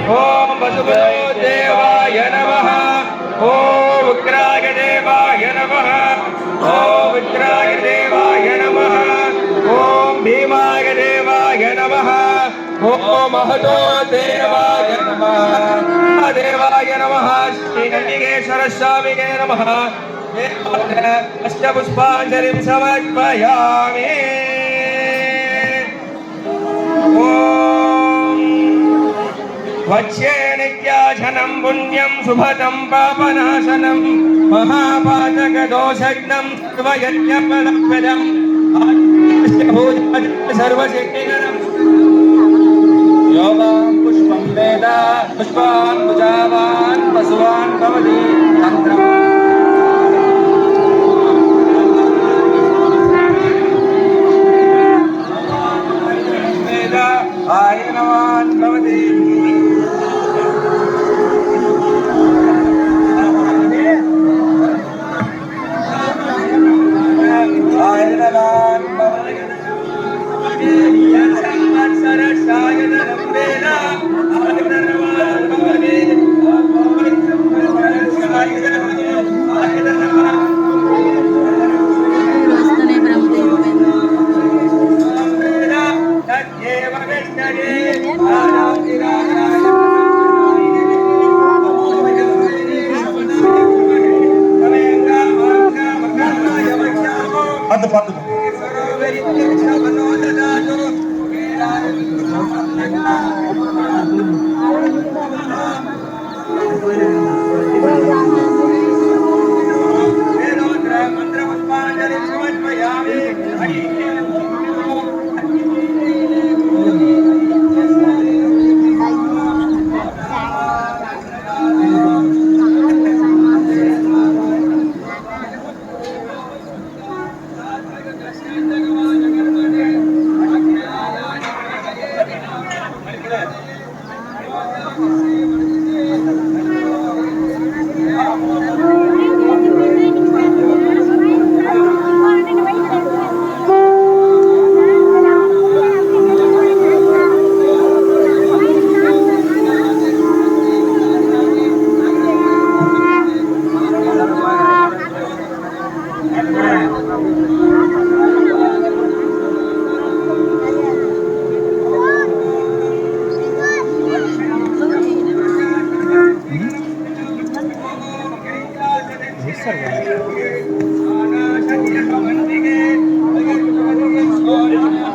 ओम वसुपतो देवाय नमः। ओम उग्राय देवाय नमः। ओम उग्राय देवाय नमः। ओम भीमाय देवाय नमः। ओम महतो देवाय नमः। देवाय नमः। श्री गंगेश्वर स्वामी नमः। अष्टपुष्पाञ्जलिं समर्पयामि। वच्ये नित्याधनं पुण्यं शुभदं पापनाशनं महापातकदोषघ्नं सर्वयज्ञफलप्रदं सर्वसिद्धिकरं योगां पुष्पं वेद पुष्पान् भुजावान् पशुवान् भवति तन्त्रम् वेद आयनवान् भवति அது பார்த்து Thank you.